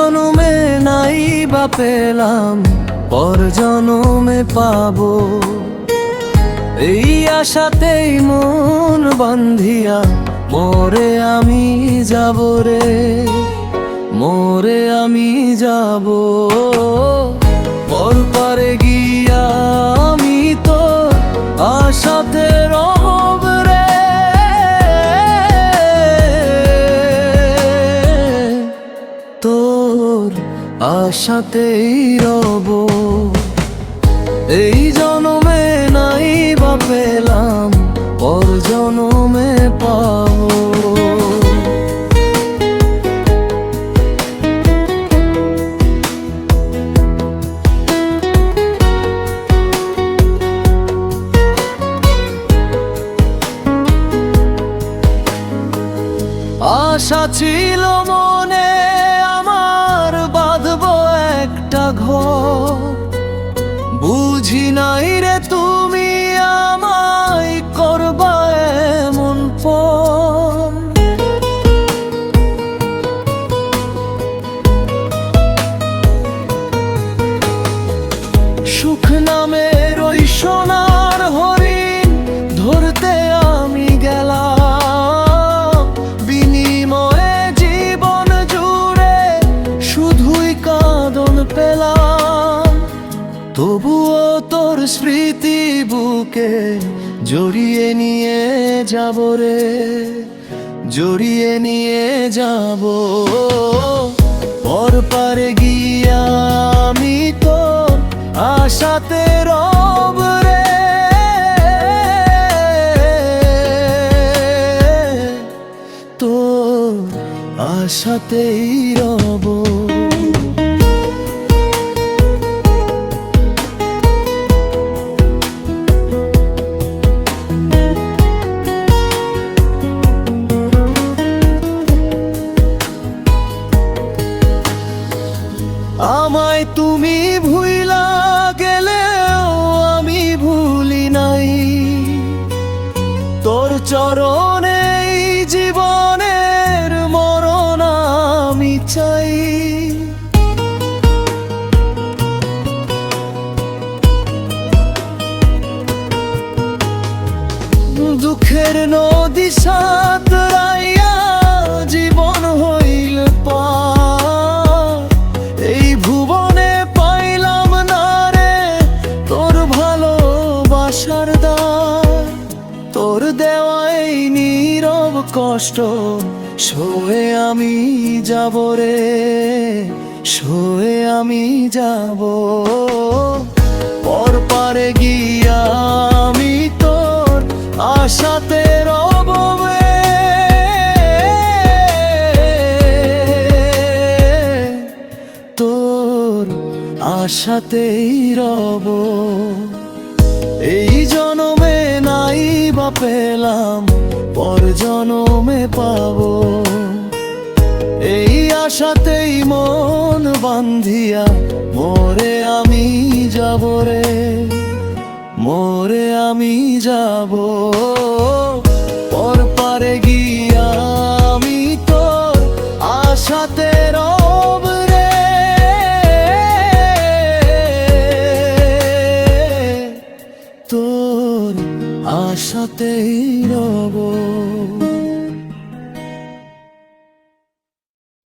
জনমে নাই বা পেলাম, পর জনমে পাবো। এই আশাতেই মন বান্ধিয়া মোরে আমি যাব রে, মোরে আমি যাব। পর পারে গিয়া আমি তো আশাতে রব রে, তোর আশাতেই রব। এই জনমে নাই বা পেলাম, পর জনমে পাবো। আশা ছিল মনে আমার বাঁধবো একটা ঘর, বুঝি নাই রে তুমি আমায় করবা এমন পর। সুখ নামের ওই সোনার হরিণ ধরতে আমি গেলাম, বিনিময়ে জীবন জুড়ে শুধুই কাঁদন পেলাম। তবুও তোর স্মৃতি বুকে জড়িয়ে নিয়ে যাব রে, জড়িয়ে নিয়ে যাব। পর পারে গিয়া আমি তো আশাতে রব রে, তোর আশাতেই রব। আমায় তুমি ভুইলা গেলেও আমি ভুলি নাই, তোর চরণে জীবনের মরণ আমি চাই। দুঃখের নদী সাঁতরাইয়া জীবন হইল পার, এই ভুবনে পাইলাম না রে তোর ভালোবাসার দ্বার। তোর দেওয়াই নীরব কষ্ট সয়ে আমি যাব রে, সয়ে আমি যাব। পর পারে গিয়া আমি তোর আশাতে রব রে, তোর আশাতেই রব। এই জনমে নাই বা পেলাম, পর জনমে পাবো। এই আশাতেই মন বান্ধিয়া মোরে আমি যাব রে, মোরে আমি যাব। পর পারে গিয়া আমি তোর আশাতে রব রে, তোর আশাতেই রব।